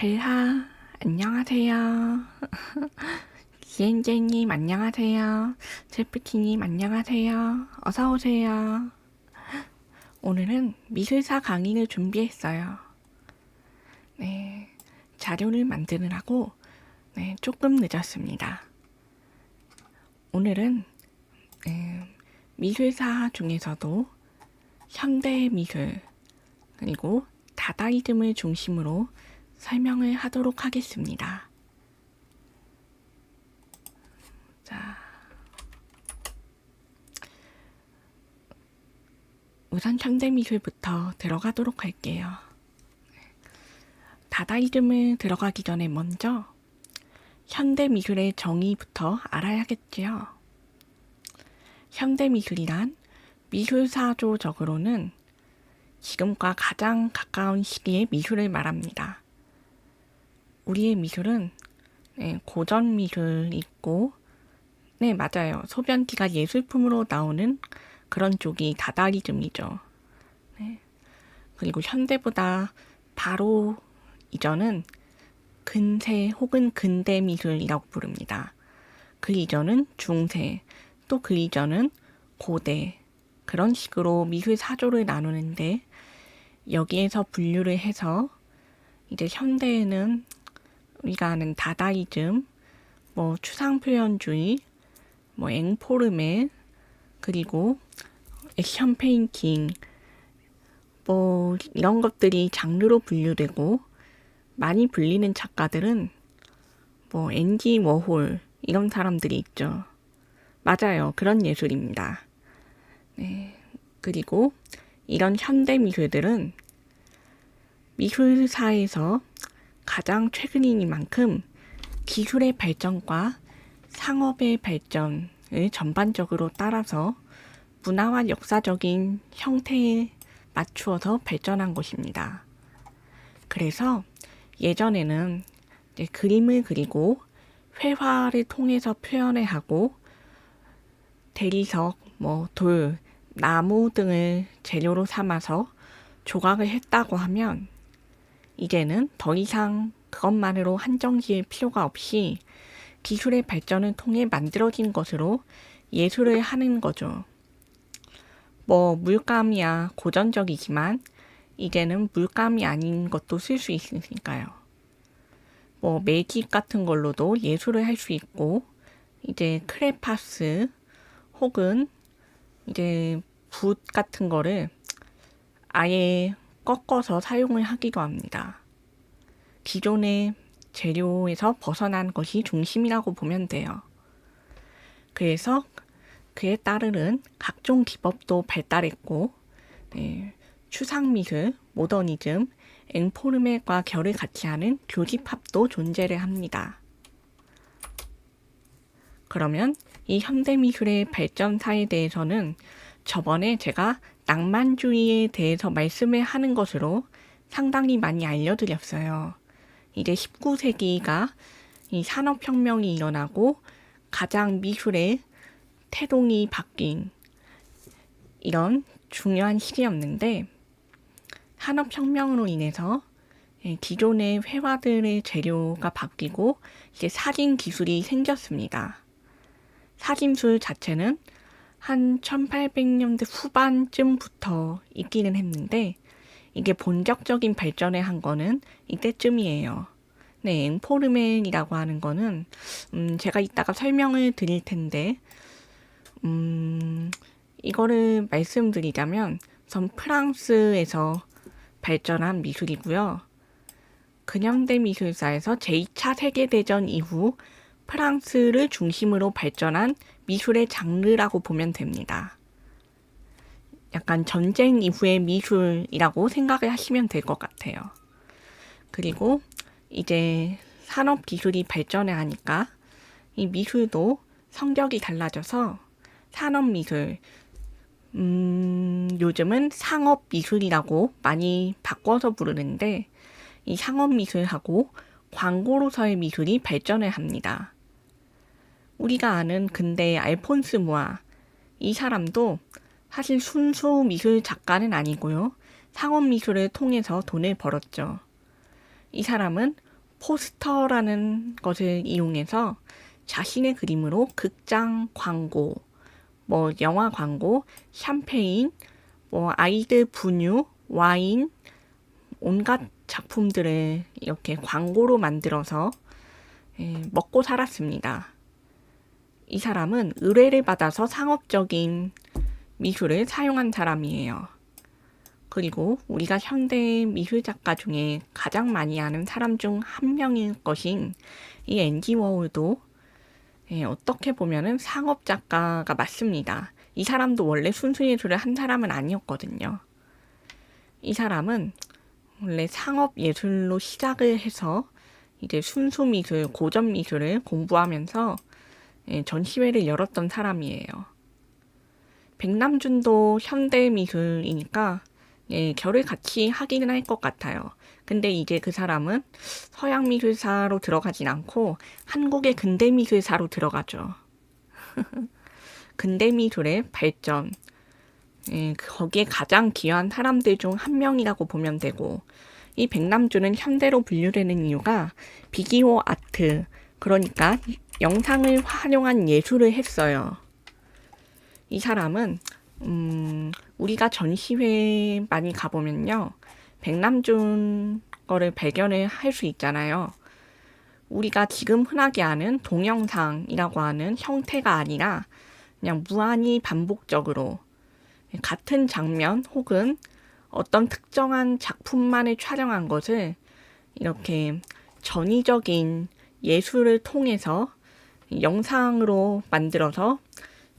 벨하, 안녕하세요. 기엔제님, 안녕하세요. 제프티님, 안녕하세요. 어서오세요. 오늘은 미술사 강의를 준비했어요. 네, 자료를 만드느라고 조금 늦었습니다. 오늘은 미술사 중에서도 현대 미술, 그리고 다다이즘을 중심으로 설명을 하도록 하겠습니다. 자, 우선 현대미술부터 들어가도록 할게요. 다다이즘을 들어가기 전에 먼저 현대미술의 정의부터 알아야겠지요. 현대미술이란 미술사조적으로는 지금과 가장 가까운 시기의 미술을 말합니다. 우리의 미술은 고전 미술이 있고, 네, 맞아요. 소변기가 예술품으로 나오는 그런 쪽이 다다이즘이죠. 네. 그리고 현대보다 바로 이전은 근세 혹은 근대 미술이라고 부릅니다. 그 이전은 중세, 또 그 이전은 고대, 그런 식으로 미술 사조를 나누는데, 여기에서 분류를 해서 이제 현대에는 우리가 아는 다다이즘, 추상표현주의, 앵포르메, 그리고 액션 페인팅, 이런 것들이 장르로 분류되고, 많이 불리는 작가들은 앤디 워홀 이런 사람들이 있죠. 맞아요. 그런 예술입니다. 네. 그리고 이런 현대 미술들은 미술사에서 가장 최근이니만큼 기술의 발전과 상업의 발전을 전반적으로 따라서 문화와 역사적인 형태에 맞추어서 발전한 것입니다. 그래서 예전에는 그림을 그리고 회화를 통해서 표현을 하고 대리석, 돌, 나무 등을 재료로 삼아서 조각을 했다고 하면 이제는 더 이상 그것만으로 한정 지을 필요가 없이 기술의 발전을 통해 만들어진 것으로 예술을 하는 거죠. 물감이야 고전적이지만 이제는 물감이 아닌 것도 쓸 수 있으니까요. 매직 같은 걸로도 예술을 할 수 있고, 이제 크레파스 혹은 이제 붓 같은 거를 아예 꺾어서 사용을 하기도 합니다. 기존의 재료에서 벗어난 것이 중심이라고 보면 돼요. 그래서 그에 따르는 각종 기법도 발달했고, 추상미술, 모더니즘, 앵포르메과 결을 같이 하는 교집합도 존재를 합니다. 그러면 이 현대미술의 발전사에 대해서는 저번에 제가 낭만주의에 대해서 말씀을 하는 것으로 상당히 많이 알려드렸어요. 이제 19세기가 이 산업혁명이 일어나고 가장 미술의 태동이 바뀐 이런 중요한 시기였는데, 산업혁명으로 인해서 기존의 회화들의 재료가 바뀌고 이제 사진 기술이 생겼습니다. 사진술 자체는 한 1800년대 후반쯤부터 있기는 했는데 이게 본격적인 발전을 한 거는 이때쯤이에요. 네, 앵포르멘이라고 하는 거는 제가 이따가 설명을 드릴 텐데 이거를 말씀드리자면 전 프랑스에서 발전한 미술이고요. 근현대 미술사에서 제2차 세계대전 이후 프랑스를 중심으로 발전한 미술의 장르라고 보면 됩니다. 약간 전쟁 이후의 미술이라고 생각을 하시면 될 것 같아요. 그리고 이제 산업 기술이 발전을 하니까 이 미술도 성격이 달라져서 산업 미술, 요즘은 상업 미술이라고 많이 바꿔서 부르는데 이 상업 미술하고 광고로서의 미술이 발전을 합니다. 우리가 아는 근대의 알폰스 무아, 이 사람도 사실 순수 미술 작가는 아니고요. 상업 미술을 통해서 돈을 벌었죠. 이 사람은 포스터라는 것을 이용해서 자신의 그림으로 극장 광고, 뭐 영화 광고, 샴페인, 뭐 아이들 분유, 와인, 온갖 작품들을 이렇게 광고로 만들어서 먹고 살았습니다. 이 사람은 의뢰를 받아서 상업적인 미술을 사용한 사람이에요. 그리고 우리가 현대 미술 작가 중에 가장 많이 아는 사람 중 한 명일 것인 이 앤디 워홀도 어떻게 보면은 상업 작가가 맞습니다. 이 사람도 원래 순수 예술을 한 사람은 아니었거든요. 이 사람은 원래 상업 예술로 시작을 해서 이제 순수 미술, 고전 미술을 공부하면서 전시회를 열었던 사람이에요. 백남준도 현대 미술이니까 결을 같이 하기는 할 것 같아요. 근데 이제 그 사람은 서양 미술사로 들어가진 않고 한국의 근대 미술사로 들어가죠. 근대 미술의 발전, 거기에 가장 기여한 사람들 중 한 명이라고 보면 되고, 이 백남준은 현대로 분류되는 이유가 비디오 아트, 그러니까 영상을 활용한 예술을 했어요. 이 사람은 우리가 전시회 많이 가보면요, 백남준 거를 발견을 할 수 있잖아요. 우리가 지금 흔하게 아는 동영상이라고 하는 형태가 아니라 그냥 무한히 반복적으로 같은 장면 혹은 어떤 특정한 작품만을 촬영한 것을 이렇게 전위적인 예술을 통해서 영상으로 만들어서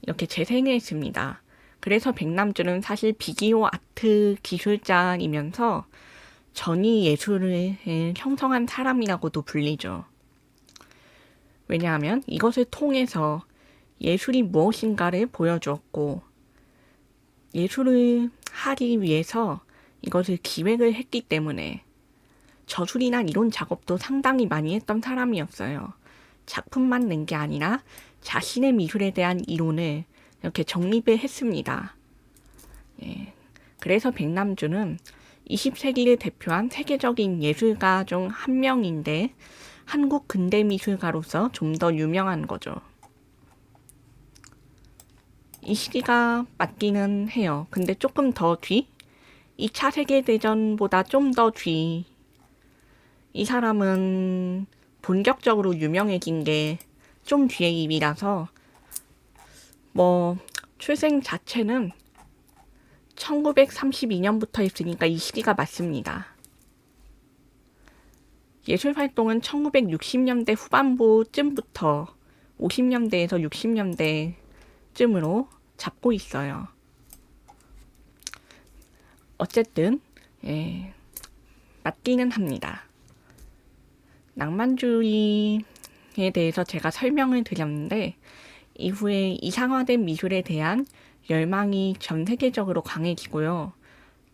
이렇게 재생했습니다. 그래서 백남준은 사실 비디오 아트 기술자이면서 전위 예술을 형성한 사람이라고도 불리죠. 왜냐하면 이것을 통해서 예술이 무엇인가를 보여주었고, 예술을 하기 위해서 이것을 기획을 했기 때문에 저술이나 이론 작업도 상당히 많이 했던 사람이었어요. 작품만 낸 게 아니라 자신의 미술에 대한 이론을 이렇게 정립을 했습니다. 그래서 백남준은 20세기를 대표한 세계적인 예술가 중 한 명인데 한국 근대 미술가로서 좀 더 유명한 거죠. 이 시기가 맞기는 해요. 근데 조금 더 뒤? 2차 세계대전보다 좀 더 뒤. 이 사람은 본격적으로 유명해진 게 좀 뒤의 일이라서 출생 자체는 1932년부터 했으니까 이 시기가 맞습니다. 예술 활동은 1960년대 후반부쯤부터 50년대에서 60년대쯤으로 잡고 있어요. 어쨌든 맞기는 합니다. 낭만주의에 대해서 제가 설명을 드렸는데 이후에 이상화된 미술에 대한 열망이 전 세계적으로 강해지고요.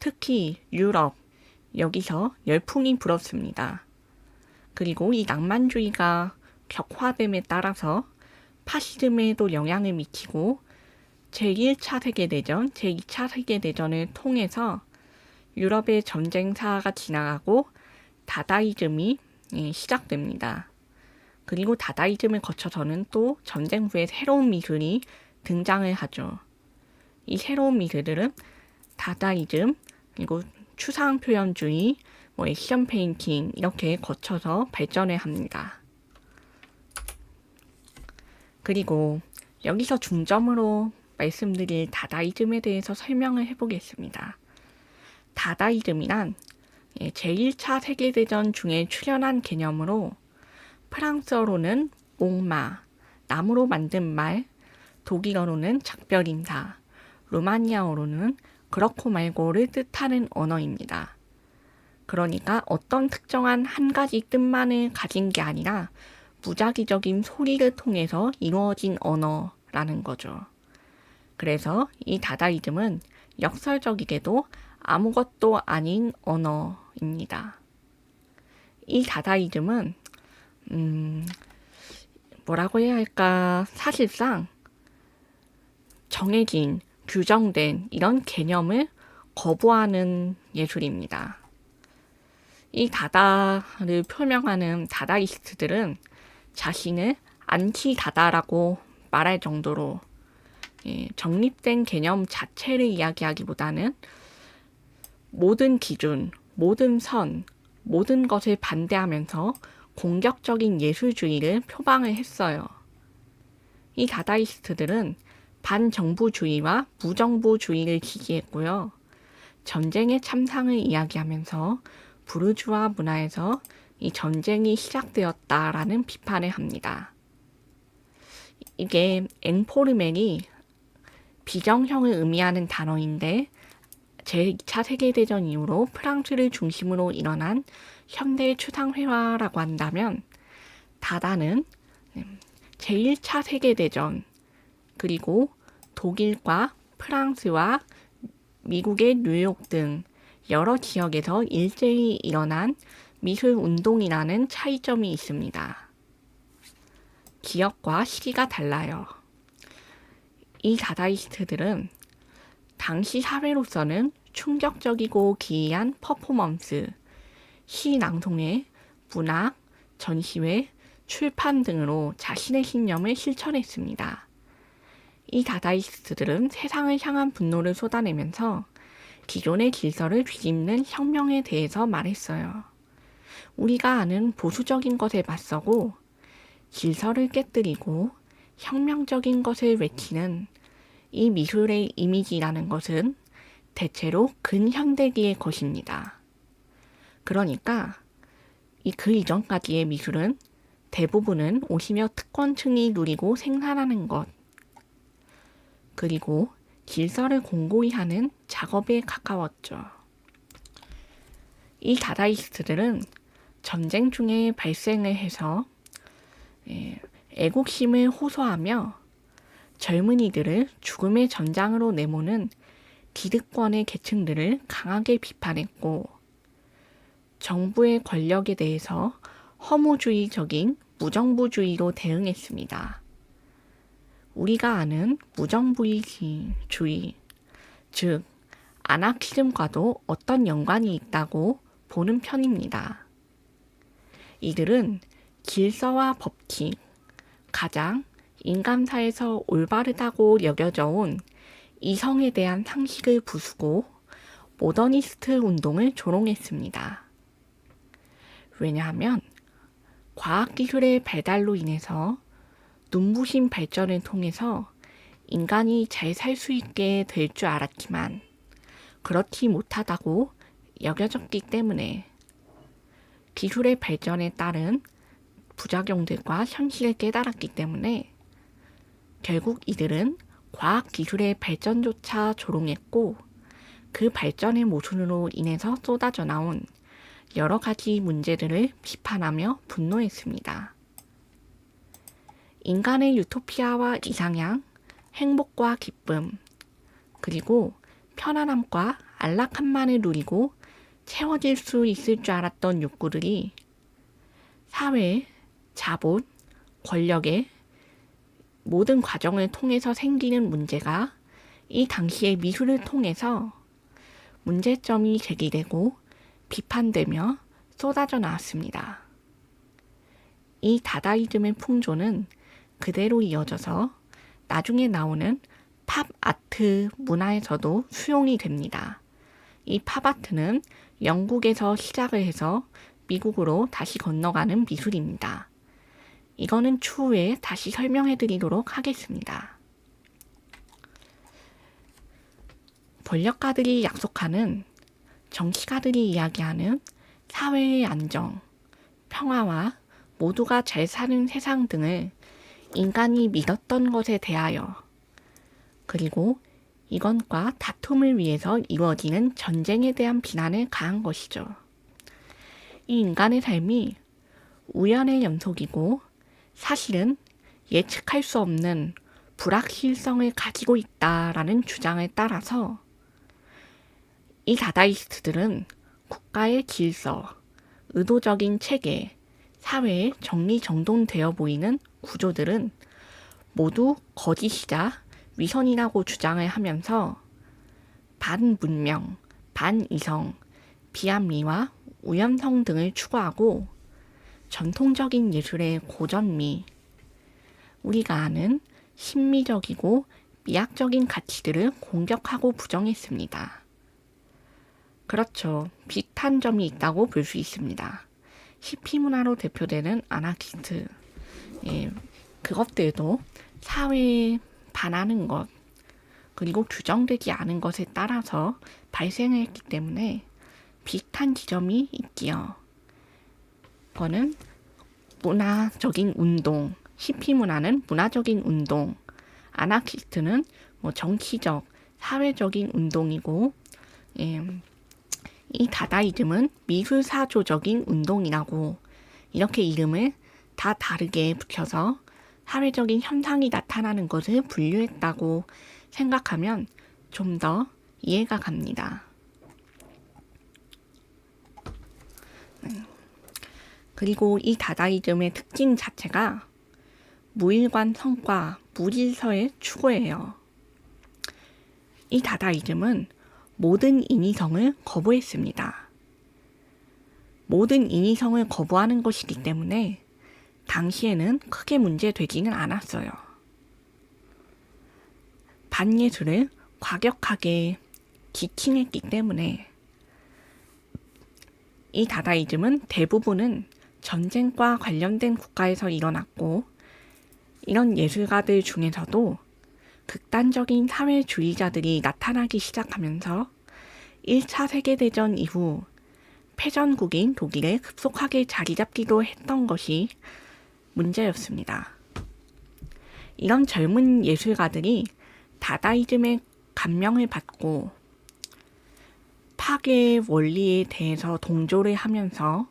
특히 유럽, 여기서 열풍이 불었습니다. 그리고 이 낭만주의가 격화됨에 따라서 파시즘에도 영향을 미치고 제1차 세계대전, 제2차 세계대전을 통해서 유럽의 전쟁사가 지나가고 다다이즘이 시작됩니다. 그리고 다다이즘을 거쳐서는 또 전쟁 후에 새로운 미술이 등장을 하죠. 이 새로운 미술들은 다다이즘, 그리고 추상 표현주의, 액션 페인팅 이렇게 거쳐서 발전을 합니다. 그리고 여기서 중점으로 말씀드릴 다다이즘에 대해서 설명을 해보겠습니다. 다다이즘이란 제1차 세계대전 중에 출현한 개념으로 프랑스어로는 옥마, 나무로 만든 말, 독일어로는 작별인사, 루마니아어로는 그렇고 말고를 뜻하는 언어입니다. 그러니까 어떤 특정한 한 가지 뜻만을 가진 게 아니라 무작위적인 소리를 통해서 이루어진 언어라는 거죠. 그래서 이 다다이즘은 역설적이게도 아무것도 아닌 언어입니다. 이 다다이즘은 뭐라고 해야 할까? 사실상 정해진, 규정된 이런 개념을 거부하는 예술입니다. 이 다다를 표명하는 다다이스트들은 자신을 안티 다다라고 말할 정도로 정립된 개념 자체를 이야기하기보다는 모든 기준, 모든 선, 모든 것을 반대하면서 공격적인 예술주의를 표방을 했어요. 이 다다이스트들은 반정부주의와 무정부주의를 지지했고요. 전쟁의 참상을 이야기하면서 부르주아 문화에서 이 전쟁이 시작되었다라는 비판을 합니다. 이게 앵포르멜이 비정형을 의미하는 단어인데 제2차 세계대전 이후로 프랑스를 중심으로 일어난 현대 추상회화라고 한다면 다다는 제1차 세계대전 그리고 독일과 프랑스와 미국의 뉴욕 등 여러 지역에서 일제히 일어난 미술 운동이라는 차이점이 있습니다. 기억과 시기가 달라요. 이 다다이스트들은 당시 사회로서는 충격적이고 기이한 퍼포먼스, 시 낭송회, 문학, 전시회, 출판 등으로 자신의 신념을 실천했습니다. 이 다다이스트들은 세상을 향한 분노를 쏟아내면서 기존의 질서를 뒤집는 혁명에 대해서 말했어요. 우리가 아는 보수적인 것에 맞서고 질서를 깨뜨리고 혁명적인 것을 외치는 이 미술의 이미지라는 것은 대체로 근현대기의 것입니다. 그러니까 그 이전까지의 미술은 대부분은 오시며 특권층이 누리고 생산하는 것, 그리고 질서를 공고히 하는 작업에 가까웠죠. 이 다다이스트들은 전쟁 중에 발생을 해서 애국심을 호소하며 젊은이들을 죽음의 전장으로 내모는 기득권의 계층들을 강하게 비판했고 정부의 권력에 대해서 허무주의적인 무정부주의로 대응했습니다. 우리가 아는 무정부주의, 즉 아나키즘과도 어떤 연관이 있다고 보는 편입니다. 이들은 질서와 법칙, 가장 인간사에서 올바르다고 여겨져 온 이성에 대한 상식을 부수고 모더니스트 운동을 조롱했습니다. 왜냐하면 과학기술의 발달로 인해서 눈부신 발전을 통해서 인간이 잘 살 수 있게 될 줄 알았지만 그렇지 못하다고 여겨졌기 때문에 기술의 발전에 따른 부작용들과 현실을 깨달았기 때문에 결국 이들은 과학기술의 발전조차 조롱했고 그 발전의 모순으로 인해서 쏟아져 나온 여러 가지 문제들을 비판하며 분노했습니다. 인간의 유토피아와 이상향, 행복과 기쁨, 그리고 편안함과 안락함만을 누리고 채워질 수 있을 줄 알았던 욕구들이 사회, 자본, 권력의 모든 과정을 통해서 생기는 문제가 이 당시의 미술을 통해서 문제점이 제기되고 비판되며 쏟아져 나왔습니다. 이 다다이즘의 풍조는 그대로 이어져서 나중에 나오는 팝아트 문화에서도 수용이 됩니다. 이 팝아트는 영국에서 시작을 해서 미국으로 다시 건너가는 미술입니다. 이거는 추후에 다시 설명해 드리도록 하겠습니다. 권력가들이 약속하는, 정치가들이 이야기하는 사회의 안정, 평화와 모두가 잘 사는 세상 등을 인간이 믿었던 것에 대하여, 그리고 이것과 다툼을 위해서 이루어지는 전쟁에 대한 비난을 가한 것이죠. 이 인간의 삶이 우연의 연속이고 사실은 예측할 수 없는 불확실성을 가지고 있다라는 주장을 따라서 이 다다이스트들은 국가의 질서, 의도적인 체계, 사회에 정리정돈되어 보이는 구조들은 모두 거짓이자 위선이라고 주장을 하면서 반문명, 반이성, 비합리와 우연성 등을 추구하고 전통적인 예술의 고전미, 우리가 아는 신미적이고 미학적인 가치들을 공격하고 부정했습니다. 그렇죠. 비슷한 점이 있다고 볼 수 있습니다. 히피 문화로 대표되는 아나키스트, 그것들도 사회에 반하는 것, 그리고 규정되지 않은 것에 따라서 발생했기 때문에 비슷한 지점이 있지요. 그거는 문화적인 운동, 히피 문화는 문화적인 운동, 아나키스트는 정치적, 사회적인 운동이고, 이 다다이즘은 미술사조적인 운동이라고 이렇게 이름을 다 다르게 붙여서 사회적인 현상이 나타나는 것을 분류했다고 생각하면 좀 더 이해가 갑니다. 그리고 이 다다이즘의 특징 자체가 무일관 성과, 무질서의 추구예요. 이 다다이즘은 모든 인위성을 거부했습니다. 모든 인위성을 거부하는 것이기 때문에 당시에는 크게 문제되지는 않았어요. 반예술을 과격하게 지칭했기 때문에 이 다다이즘은 대부분은 전쟁과 관련된 국가에서 일어났고, 이런 예술가들 중에서도 극단적인 사회주의자들이 나타나기 시작하면서 1차 세계대전 이후 패전국인 독일에 급속하게 자리 잡기도 했던 것이 문제였습니다. 이런 젊은 예술가들이 다다이즘의 감명을 받고 파괴의 원리에 대해서 동조를 하면서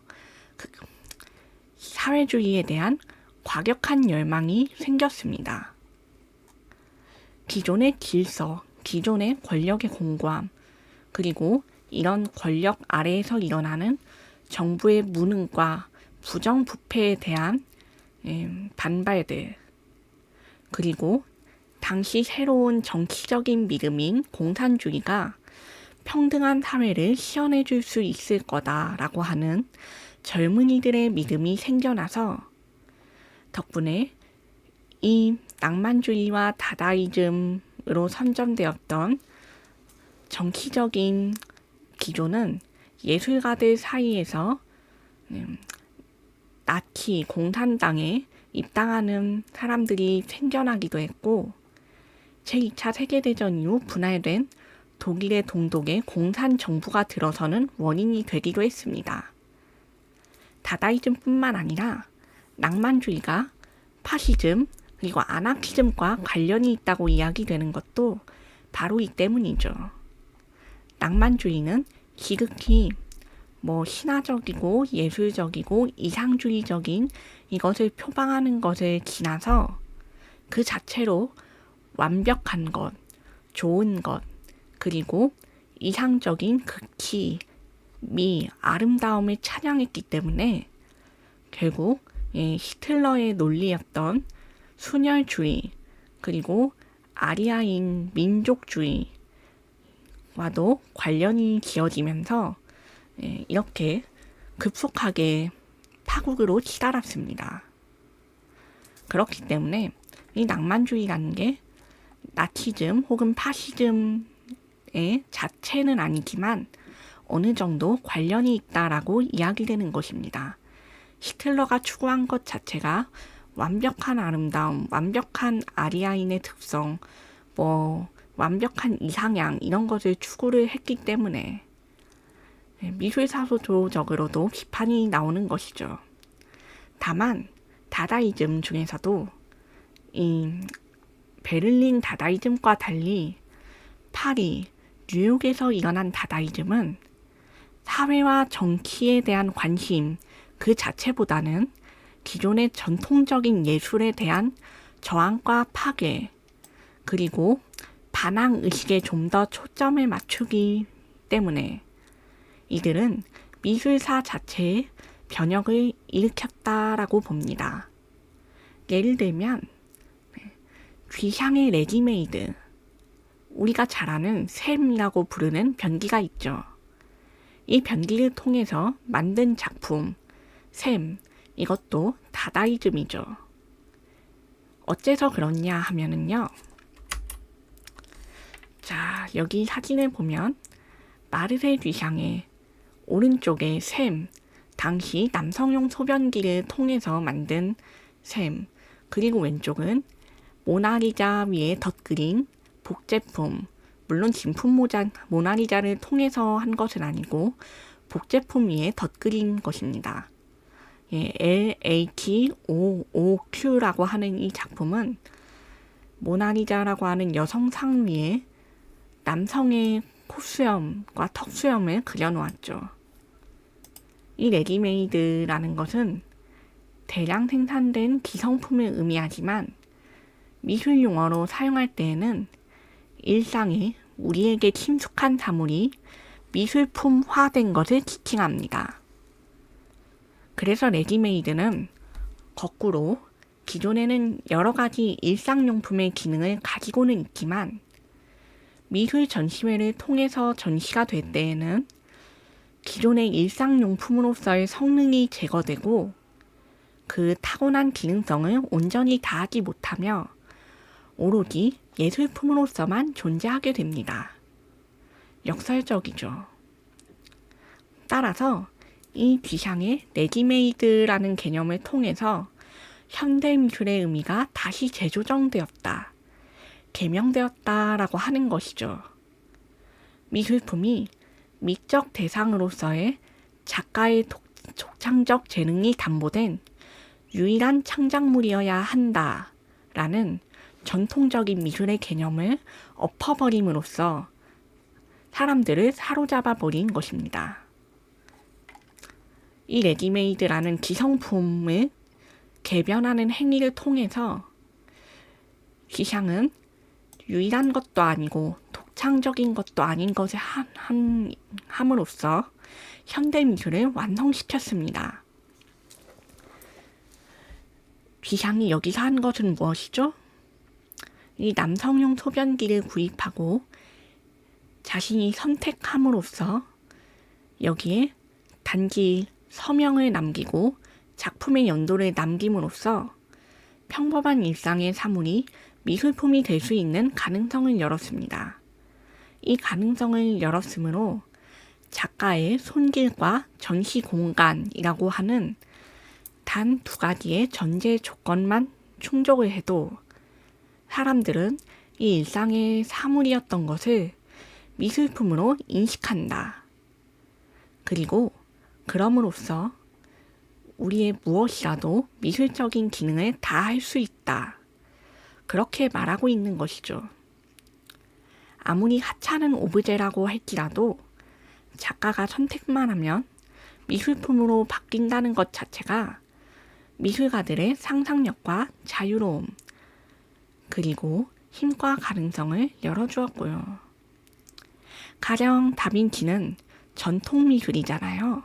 사회주의에 대한 과격한 열망이 생겼습니다. 기존의 질서, 기존의 권력의 공고함, 그리고 이런 권력 아래에서 일어나는 정부의 무능과 부정부패에 대한 반발들, 그리고 당시 새로운 정치적인 믿음인 공산주의가 평등한 사회를 시연해 줄 수 있을 거다라고 하는 젊은이들의 믿음이 생겨나서 덕분에 이 낭만주의와 다다이즘으로 선점되었던 정치적인 기조는 예술가들 사이에서 나치 공산당에 입당하는 사람들이 생겨나기도 했고, 제2차 세계대전 이후 분할된 독일의 동독에 공산정부가 들어서는 원인이 되기도 했습니다. 다다이즘뿐만 아니라 낭만주의가 파시즘 그리고 아나키즘과 관련이 있다고 이야기되는 것도 바로 이 때문이죠. 낭만주의는 지극히 신화적이고 예술적이고 이상주의적인 이것을 표방하는 것을 지나서 그 자체로 완벽한 것, 좋은 것, 그리고 이상적인 극치, 미, 아름다움을 찬양했기 때문에 결국 히틀러의 논리였던 순혈주의, 그리고 아리아인 민족주의와도 관련이 지어지면서 이렇게 급속하게 파국으로 치달았습니다. 그렇기 때문에 이 낭만주의라는 게 나치즘 혹은 파시즘의 자체는 아니지만 어느 정도 관련이 있다라고 이야기되는 것입니다. 히틀러가 추구한 것 자체가 완벽한 아름다움, 완벽한 아리아인의 특성, 완벽한 이상향 이런 것을 추구를 했기 때문에 미술사조적으로도 비판이 나오는 것이죠. 다만 다다이즘 중에서도 이 베를린 다다이즘과 달리 파리, 뉴욕에서 일어난 다다이즘은 사회와 정치에 대한 관심 그 자체보다는 기존의 전통적인 예술에 대한 저항과 파괴, 그리고 반항 의식에 좀 더 초점을 맞추기 때문에 이들은 미술사 자체에 변혁을 일으켰다라고 봅니다. 예를 들면 귀향의 레디메이드, 우리가 잘 아는 샘이라고 부르는 변기가 있죠. 이 변기를 통해서 만든 작품, 셈, 이것도 다다이즘이죠. 어째서 그렇냐 하면은요. 자, 여기 사진을 보면 마르셀 듀샹의 오른쪽에 셈, 당시 남성용 소변기를 통해서 만든 셈, 그리고 왼쪽은 모나리자 위에 덧그린 복제품, 물론 진품 모나리자를 통해서 한 것은 아니고 복제품 위에 덧그린 것입니다. 예, LATOOQ라고 하는 이 작품은 모나리자라고 하는 여성상 위에 남성의 콧수염과 턱수염을 그려놓았죠. 이 레디메이드라는 것은 대량 생산된 기성품을 의미하지만 미술 용어로 사용할 때에는 일상에 우리에게 친숙한 사물이 미술품화된 것을 지칭합니다. 그래서 레디메이드는 거꾸로 기존에는 여러 가지 일상용품의 기능을 가지고는 있지만 미술 전시회를 통해서 전시가 될 때에는 기존의 일상용품으로서의 성능이 제거되고 그 타고난 기능성을 온전히 다하지 못하며 오로지 예술품으로서만 존재하게 됩니다. 역설적이죠. 따라서 이 듀샹의 레디메이드라는 개념을 통해서 현대미술의 의미가 다시 재조정되었다, 개명되었다라고 하는 것이죠. 미술품이 미적 대상으로서의 작가의 독창적 재능이 담보된 유일한 창작물이어야 한다라는 전통적인 미술의 개념을 엎어버림으로써 사람들을 사로잡아 버린 것입니다. 이 레디메이드라는 기성품을 개변하는 행위를 통해서 듀샹은 유일한 것도 아니고 독창적인 것도 아닌 것을 함으로써 현대미술을 완성시켰습니다. 듀샹이 여기서 한 것은 무엇이죠? 이 남성용 소변기를 구입하고 자신이 선택함으로써 여기에 단지 서명을 남기고 작품의 연도를 남김으로써 평범한 일상의 사물이 미술품이 될 수 있는 가능성을 열었습니다. 이 가능성을 열었으므로 작가의 손길과 전시 공간이라고 하는 단 두 가지의 전제 조건만 충족을 해도 사람들은 이 일상의 사물이었던 것을 미술품으로 인식한다. 그리고 그럼으로써 우리의 무엇이라도 미술적인 기능을 다할 수 있다. 그렇게 말하고 있는 것이죠. 아무리 하찮은 오브제라고 할지라도 작가가 선택만 하면 미술품으로 바뀐다는 것 자체가 미술가들의 상상력과 자유로움, 그리고 힘과 가능성을 열어주었고요. 가령 다빈치는 전통 미술이잖아요.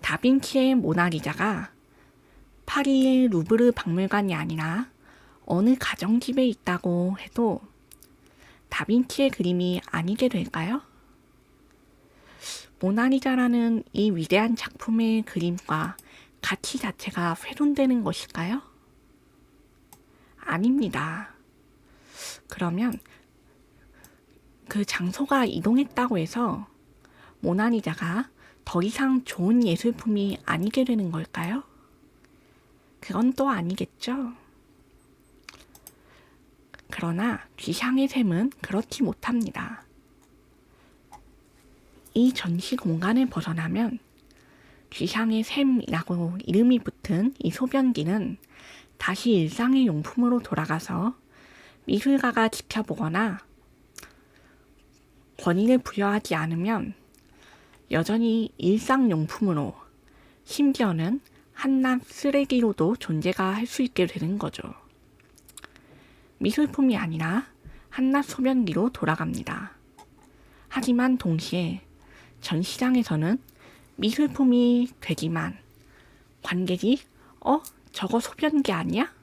다빈치의 모나리자가 파리의 루브르 박물관이 아니라 어느 가정집에 있다고 해도 다빈치의 그림이 아니게 될까요? 모나리자라는 이 위대한 작품의 그림과 가치 자체가 훼손되는 것일까요? 아닙니다. 그러면 그 장소가 이동했다고 해서 모나리자가 더 이상 좋은 예술품이 아니게 되는 걸까요? 그건 또 아니겠죠. 그러나 듀샹의 셈은 그렇지 못합니다. 이 전시 공간을 벗어나면 듀샹의 셈이라고 이름이 붙은 이 소변기는 다시 일상의 용품으로 돌아가서 미술가가 지켜보거나 권위를 부여하지 않으면 여전히 일상용품으로, 심지어는 한낱 쓰레기로도 존재가 할 수 있게 되는 거죠. 미술품이 아니라 한낱 소변기로 돌아갑니다. 하지만 동시에 전시장에서는 미술품이 되지만 관객이 저거 소변기 아니야?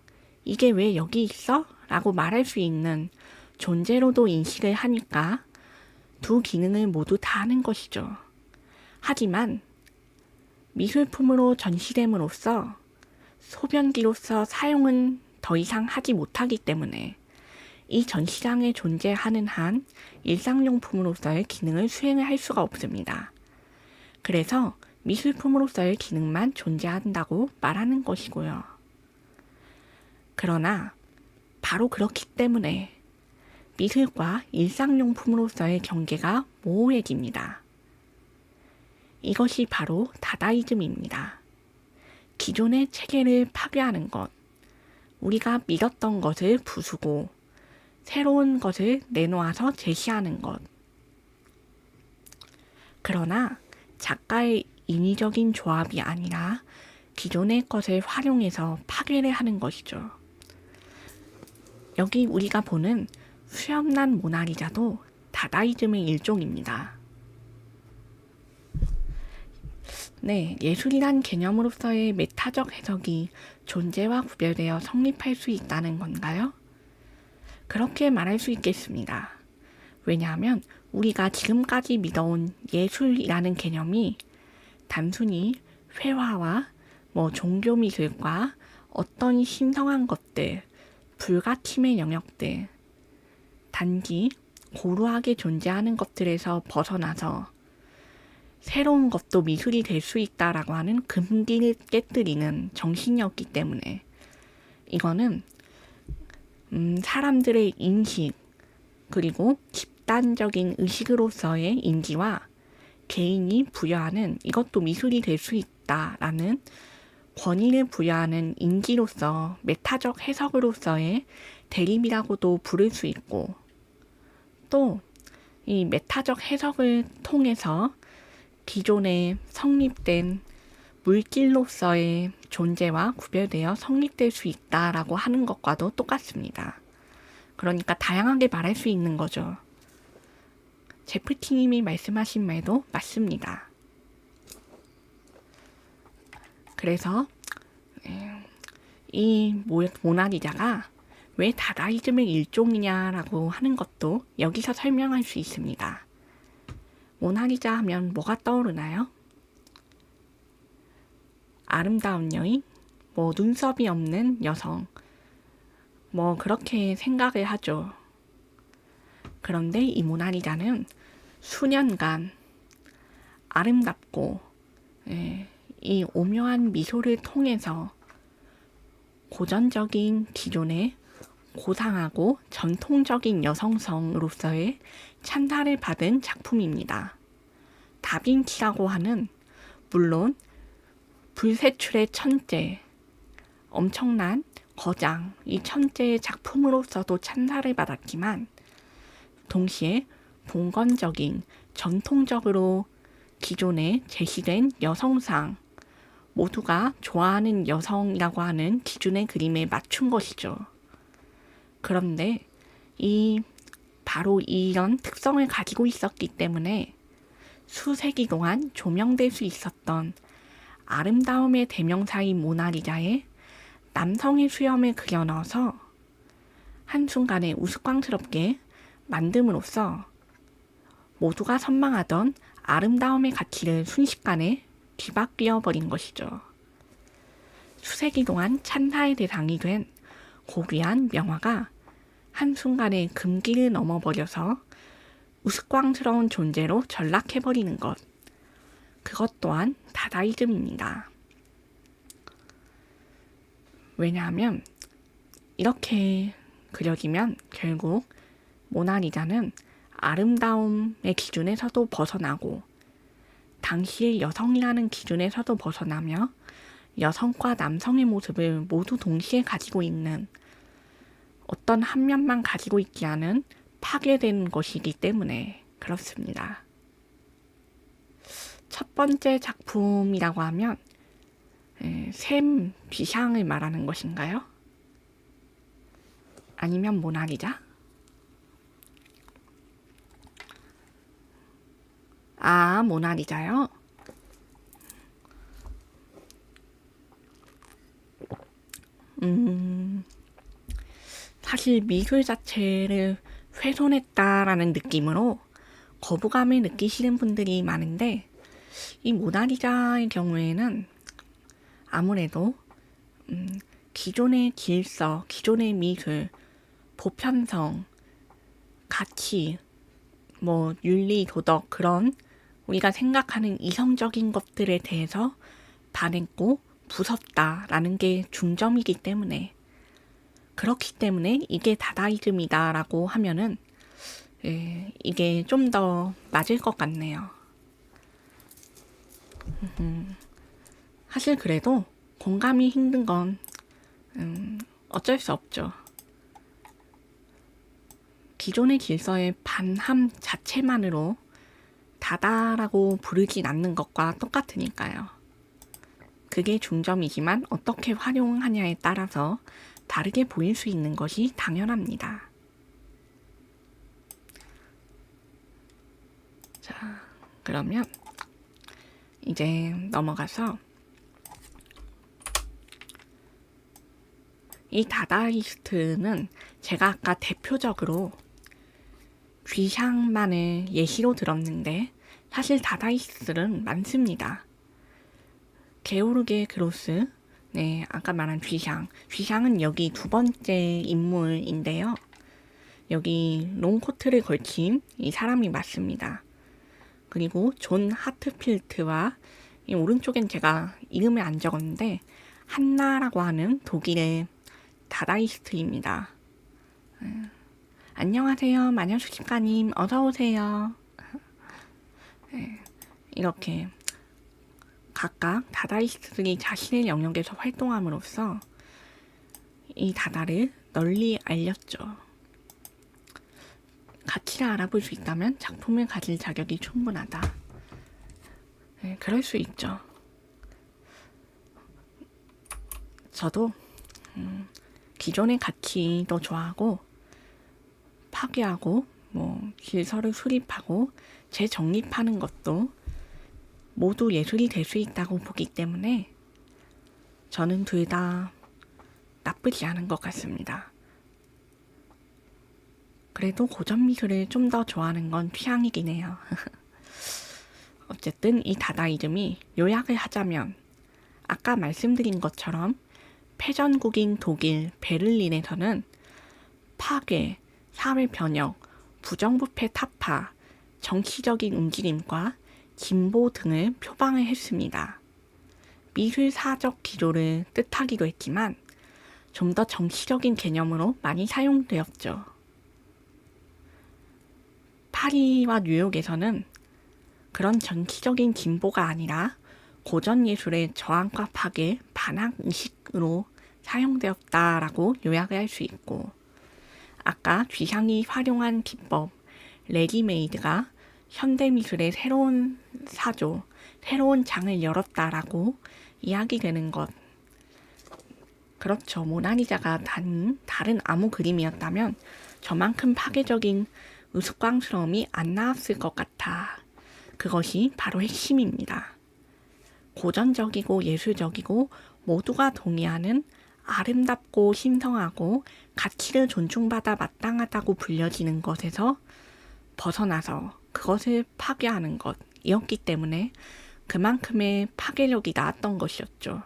이게 왜 여기 있어? 라고 말할 수 있는 존재로도 인식을 하니까 두 기능을 모두 다 하는 것이죠. 하지만 미술품으로 전시됨으로써 소변기로서 사용은 더 이상 하지 못하기 때문에 이 전시장에 존재하는 한 일상용품으로서의 기능을 수행을 할 수가 없습니다. 그래서 미술품으로서의 기능만 존재한다고 말하는 것이고요. 그러나 바로 그렇기 때문에 미술과 일상용품으로서의 경계가 모호해집니다. 이것이 바로 다다이즘입니다. 기존의 체계를 파괴하는 것, 우리가 믿었던 것을 부수고 새로운 것을 내놓아서 제시하는 것. 그러나 작가의 인위적인 조합이 아니라 기존의 것을 활용해서 파괴를 하는 것이죠. 여기 우리가 보는 수염난 모나리자도 다다이즘의 일종입니다. 네, 예술이란 개념으로서의 메타적 해석이 존재와 구별되어 성립할 수 있다는 건가요? 그렇게 말할 수 있겠습니다. 왜냐하면 우리가 지금까지 믿어온 예술이라는 개념이 단순히 회화와 종교 미술과 어떤 신성한 것들, 불가침의 영역들, 단지 고루하게 존재하는 것들에서 벗어나서 새로운 것도 미술이 될 수 있다라고 하는 금기를 깨뜨리는 정신이었기 때문에 이거는 사람들의 인식 그리고 집단적인 의식으로서의 인지와 개인이 부여하는 이것도 미술이 될 수 있다라는 권위를 부여하는 인지로서 메타적 해석으로서의 대립이라고도 부를 수 있고 또 이 메타적 해석을 통해서 기존에 성립된 물질로서의 존재와 구별되어 성립될 수 있다라고 하는 것과도 똑같습니다. 그러니까 다양하게 말할 수 있는 거죠. 제프티님이 말씀하신 말도 맞습니다. 그래서 이 모나리자가 왜 다다이즘의 일종이냐라고 하는 것도 여기서 설명할 수 있습니다. 모나리자 하면 뭐가 떠오르나요? 아름다운 여인, 눈썹이 없는 여성, 그렇게 생각을 하죠. 그런데 이 모나리자는 수년간 아름답고 이 오묘한 미소를 통해서 고전적인 기존의 고상하고 전통적인 여성성으로서의 찬사를 받은 작품입니다. 다빈치라고 하는 물론 불세출의 천재, 엄청난 거장, 이 천재의 작품으로서도 찬사를 받았지만 동시에 봉건적인 전통적으로 기존에 제시된 여성상, 모두가 좋아하는 여성이라고 하는 기준의 그림에 맞춘 것이죠. 그런데 바로 이런 특성을 가지고 있었기 때문에 수세기 동안 조명될 수 있었던 아름다움의 대명사인 모나리자에 남성의 수염을 그려 넣어서 한순간에 우스꽝스럽게 만듦으로써 모두가 선망하던 아름다움의 가치를 순식간에 뒤바뀌어 버린 것이죠. 수세기 동안 찬사의 대상이 된 고귀한 명화가 한순간에 금기를 넘어버려서 우스꽝스러운 존재로 전락해버리는 것. 그것 또한 다다이즘입니다. 왜냐하면 이렇게 그려지면 결국 모나리자는 아름다움의 기준에서도 벗어나고 당시의 여성이라는 기준에서도 벗어나며 여성과 남성의 모습을 모두 동시에 가지고 있는 어떤 한 면만 가지고 있지 않은 파괴된 것이기 때문에 그렇습니다. 첫 번째 작품이라고 하면 샘 비샹을 말하는 것인가요? 아니면 모나리자? 아, 모나리자요? 사실 미술 자체를 훼손했다라는 느낌으로 거부감을 느끼시는 분들이 많은데 이 모나리자의 경우에는 아무래도 기존의 질서, 기존의 미술, 보편성, 가치, 윤리, 도덕 그런 우리가 생각하는 이성적인 것들에 대해서 반했고 무섭다라는 게 중점이기 때문에 그렇기 때문에 이게 다다이즘이다라고 하면은 이게 좀 더 맞을 것 같네요. 사실 그래도 공감이 힘든 건 어쩔 수 없죠. 기존의 질서의 반함 자체만으로 다다라고 부르진 않는 것과 똑같으니까요. 그게 중점이지만 어떻게 활용하냐에 따라서 다르게 보일 수 있는 것이 당연합니다. 자, 그러면 이제 넘어가서 이 다다이스트는 제가 아까 대표적으로 쥐샹만을 예시로 들었는데 사실 다다이스트는 많습니다. 게오르게 그로스, 네, 아까 말한 쥐샹. 쥐샹은 여기 두 번째 인물인데요. 여기 롱코트를 걸친 이 사람이 맞습니다. 그리고 존 하트필트와 이 오른쪽엔 제가 이름을 안 적었는데 한나라고 하는 독일의 다다이스트입니다. 안녕하세요. 마녀수집가님 어서오세요. 이렇게 각각 다다이스트들이 자신의 영역에서 활동함으로써 이 다다를 널리 알렸죠. 가치를 알아볼 수 있다면 작품을 가질 자격이 충분하다. 그럴 수 있죠. 저도 기존의 가치도 좋아하고 파괴하고 질서를 수립하고 재정립하는 것도 모두 예술이 될 수 있다고 보기 때문에 저는 둘 다 나쁘지 않은 것 같습니다. 그래도 고전 미술을 좀 더 좋아하는 건 취향이긴 해요. 어쨌든 이 다다이즘이 요약을 하자면 아까 말씀드린 것처럼 패전국인 독일 베를린에서는 파괴, 사회 변혁, 부정부패 타파, 정치적인 움직임과 진보 등을 표방을 했습니다. 미술사적 기조를 뜻하기도 했지만 좀 더 정치적인 개념으로 많이 사용되었죠. 파리와 뉴욕에서는 그런 정치적인 진보가 아니라 고전 예술의 저항과 파괴, 반항 의식으로 사용되었다라고 요약을 할 수 있고 아까 쥐샹이 활용한 기법, 레디메이드가 현대미술의 새로운 사조, 새로운 장을 열었다라고 이야기되는 것. 그렇죠. 모나리자가 다른 아무 그림이었다면 저만큼 파괴적인 우스꽝스러움이 안 나왔을 것 같아. 그것이 바로 핵심입니다. 고전적이고 예술적이고 모두가 동의하는 아름답고 신성하고 가치를 존중받아 마땅하다고 불려지는 것에서 벗어나서 그것을 파괴하는 것이었기 때문에 그만큼의 파괴력이 나왔던 것이었죠.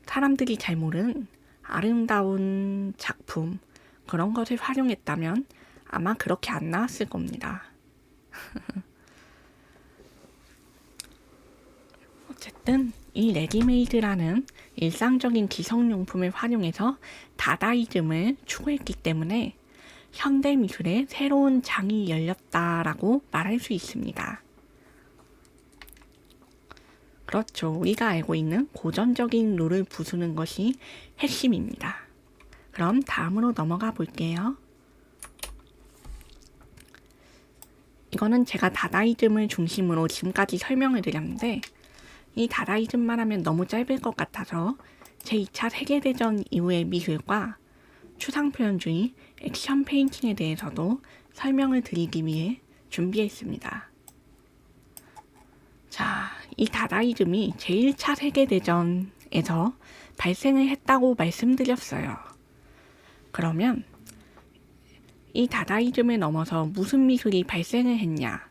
사람들이 잘 모르는 아름다운 작품 그런 것을 활용했다면 아마 그렇게 안 나왔을 겁니다. 어쨌든 이 레디메이드라는 일상적인 기성용품을 활용해서 다다이즘을 추구했기 때문에 현대미술의 새로운 장이 열렸다라고 말할 수 있습니다. 그렇죠. 우리가 알고 있는 고전적인 룰을 부수는 것이 핵심입니다. 그럼 다음으로 넘어가 볼게요. 이거는 제가 다다이즘을 중심으로 지금까지 설명을 드렸는데 이 다다이즘만 하면 너무 짧을 것 같아서 제2차 세계대전 이후의 미술과 추상표현주의, 액션 페인팅에 대해서도 설명을 드리기 위해 준비했습니다. 자, 이 다다이즘이 제1차 세계대전에서 발생을 했다고 말씀드렸어요. 그러면 이 다다이즘을 넘어서 무슨 미술이 발생을 했냐?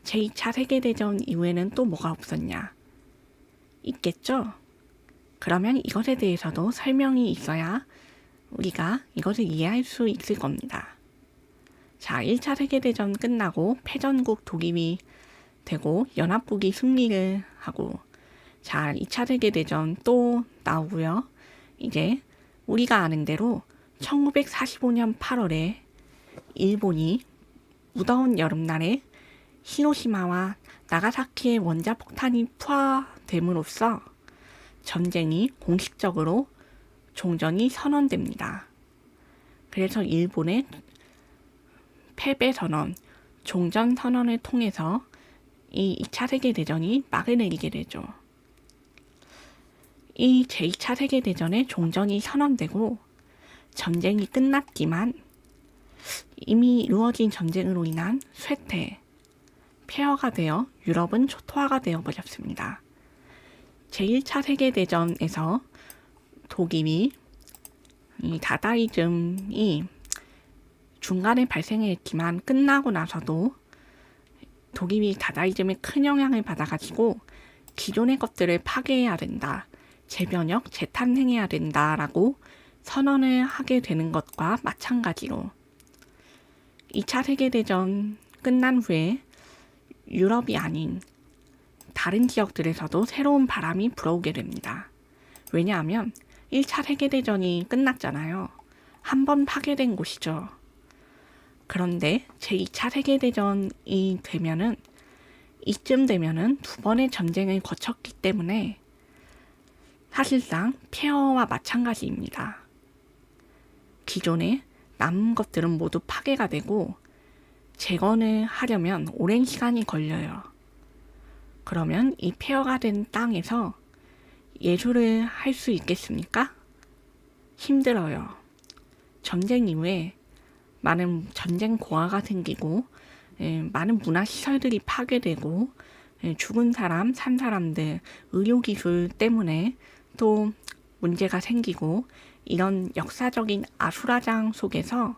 제2차 세계대전 이후에는 또 뭐가 없었냐? 있겠죠? 그러면 이것에 대해서도 설명이 있어야 우리가 이것을 이해할 수 있을 겁니다. 자, 1차 세계대전 끝나고 패전국 독립이 되고 연합국이 승리를 하고, 자, 2차 세계대전 또 나오고요. 이제 우리가 아는 대로 1945년 8월에 일본이 무더운 여름날에 히로시마와 나가사키의 원자폭탄이 투하됨으로써 전쟁이 공식적으로 종전이 선언됩니다. 그래서 일본의 패배 선언, 종전 선언을 통해서 이 2차 세계대전이 막을 내리게 되죠. 이 제2차 세계대전의 종전이 선언되고 전쟁이 끝났지만 이미 이루어진 전쟁으로 인한 쇠퇴, 폐허가 되어 유럽은 초토화가 되어버렸습니다. 제1차 세계대전에서 독일이 이 다다이즘이 중간에 발생했지만 끝나고 나서도 독일이 다다이즘에 큰 영향을 받아가지고 기존의 것들을 파괴해야 된다, 재변형, 재탄생해야 된다라고 선언을 하게 되는 것과 마찬가지로 2차 세계대전 끝난 후에 유럽이 아닌 다른 지역들에서도 새로운 바람이 불어오게 됩니다. 왜냐하면 1차 세계대전이 끝났잖아요. 한 번 파괴된 곳이죠. 그런데 제2차 세계대전이 되면은 이쯤 되면은 두 번의 전쟁을 거쳤기 때문에 사실상 폐허와 마찬가지입니다. 기존에 남은 것들은 모두 파괴가 되고 재건을 하려면 오랜 시간이 걸려요. 그러면 이 폐허가 된 땅에서 예술을 할 수 있겠습니까? 힘들어요. 전쟁 이후에 많은 전쟁 고아가 생기고 많은 문화시설들이 파괴되고 죽은 사람, 산 사람들, 의료기술 때문에 또 문제가 생기고 이런 역사적인 아수라장 속에서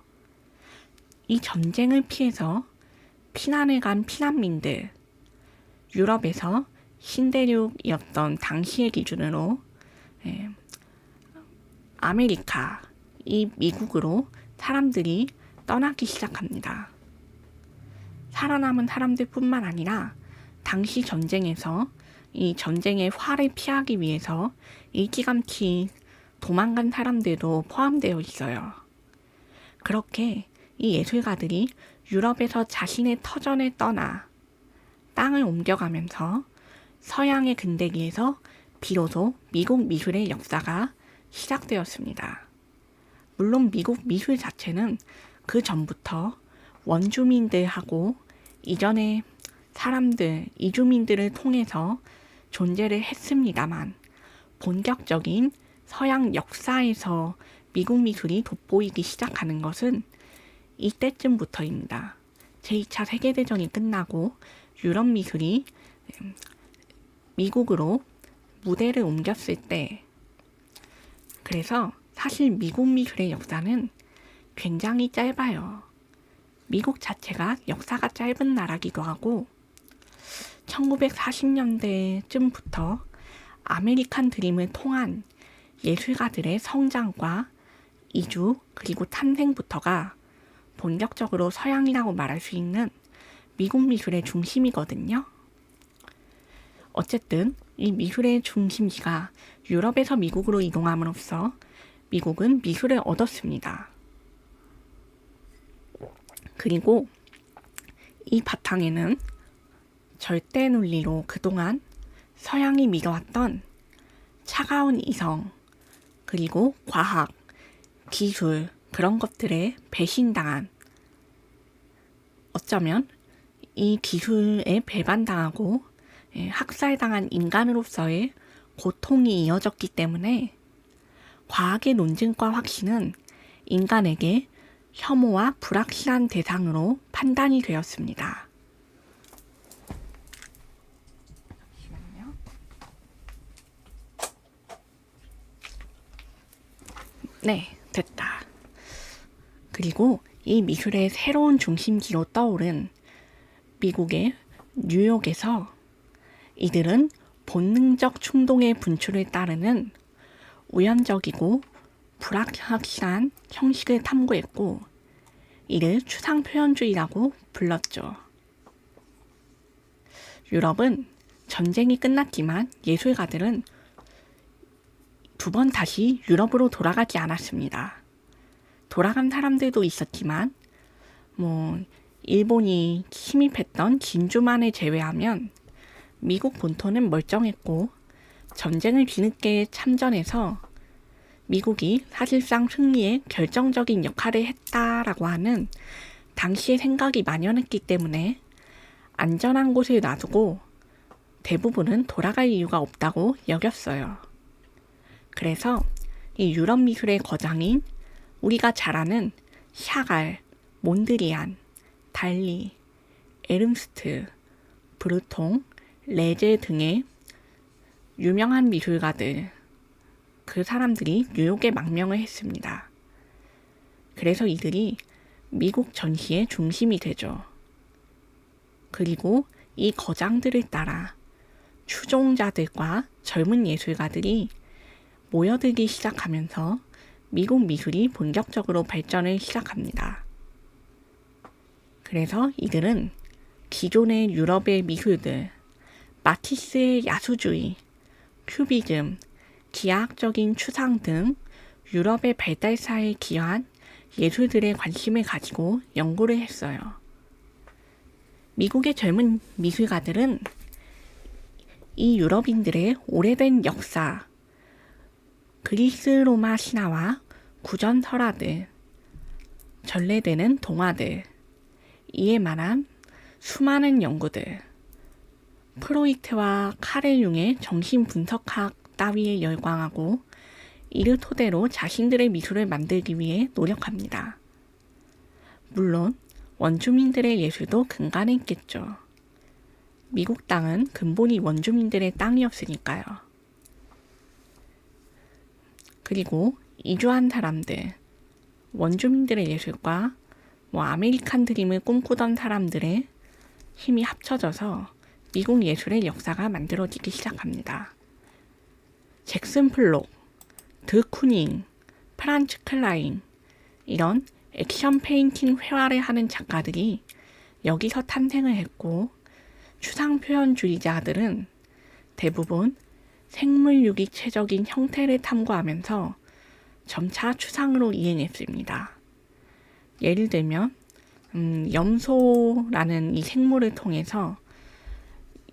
이 전쟁을 피해서 피난을 간 피난민들, 유럽에서 신대륙이었던 당시의 기준으로 아메리카, 이 미국으로 사람들이 떠나기 시작합니다. 살아남은 사람들뿐만 아니라 당시 전쟁에서 이 전쟁의 화를 피하기 위해서 일찌감치 도망간 사람들도 포함되어 있어요. 그렇게 이 예술가들이 유럽에서 자신의 터전을 떠나 땅을 옮겨가면서 서양의 근대기에서 비로소 미국 미술의 역사가 시작되었습니다. 물론 미국 미술 자체는 그 전부터 원주민들하고 이전의 사람들, 이주민들을 통해서 존재를 했습니다만 본격적인 서양 역사에서 미국 미술이 돋보이기 시작하는 것은 이때쯤부터입니다. 제2차 세계대전이 끝나고 유럽 미술이 미국으로 무대를 옮겼을 때, 그래서 사실 미국 미술의 역사는 굉장히 짧아요. 미국 자체가 역사가 짧은 나라기도 하고 1940년대쯤부터 아메리칸 드림을 통한 예술가들의 성장과 이주 그리고 탄생부터가 본격적으로 서양이라고 말할 수 있는 미국 미술의 중심이거든요. 어쨌든 이 미술의 중심지가 유럽에서 미국으로 이동함으로써 미국은 미술을 얻었습니다. 그리고 이 바탕에는 절대 논리로 그동안 서양이 믿어왔던 차가운 이성, 그리고 과학, 기술, 그런 것들에 배신당한, 어쩌면 이 기술에 배반당하고 학살당한 인간으로서의 고통이 이어졌기 때문에 과학의 논증과 확신은 인간에게 혐오와 불확실한 대상으로 판단이 되었습니다. 네, 됐다. 그리고 이 미술의 새로운 중심지로 떠오른 미국의 뉴욕에서 이들은 본능적 충동의 분출을 따르는 우연적이고 불확실한 형식을 탐구했고 이를 추상표현주의라고 불렀죠. 유럽은 전쟁이 끝났지만 예술가들은 두 번 다시 유럽으로 돌아가지 않았습니다. 돌아간 사람들도 있었지만 일본이 침입했던 진주만을 제외하면 미국 본토는 멀쩡했고 전쟁을 뒤늦게 참전해서 미국이 사실상 승리에 결정적인 역할을 했다라고 하는 당시의 생각이 만연했기 때문에 안전한 곳을 놔두고 대부분은 돌아갈 이유가 없다고 여겼어요. 그래서 이 유럽 미술의 거장인 우리가 잘 아는 샤갈, 몬드리안, 달리, 에른스트, 브루통, 레제 등의 유명한 미술가들, 그 사람들이 뉴욕에 망명을 했습니다. 그래서 이들이 미국 전시의 중심이 되죠. 그리고 이 거장들을 따라 추종자들과 젊은 예술가들이 모여들기 시작하면서 미국 미술이 본격적으로 발전을 시작합니다. 그래서 이들은 기존의 유럽의 미술들, 마티스의 야수주의, 큐비즘, 기하학적인 추상 등 유럽의 발달사에 기여한 예술들에 관심을 가지고 연구를 했어요. 미국의 젊은 미술가들은 이 유럽인들의 오래된 역사, 그리스 로마 신화와 구전 설화들, 전래되는 동화들, 이에 관한 수많은 연구들, 프로이트와 카를 융의 정신분석학 따위에 열광하고 이를 토대로 자신들의 미술을 만들기 위해 노력합니다. 물론 원주민들의 예술도 근간했겠죠. 미국 땅은 근본이 원주민들의 땅이었으니까요. 그리고 이주한 사람들, 원주민들의 예술과 아메리칸 드림을 꿈꾸던 사람들의 힘이 합쳐져서 미국 예술의 역사가 만들어지기 시작합니다. 잭슨 플록, 드 쿠닝, 프란츠 클라인 이런 액션 페인팅 회화를 하는 작가들이 여기서 탄생을 했고 추상표현주의자들은 대부분 생물유기체적인 형태를 탐구하면서 점차 추상으로 이행했습니다. 예를 들면 염소라는 이 생물을 통해서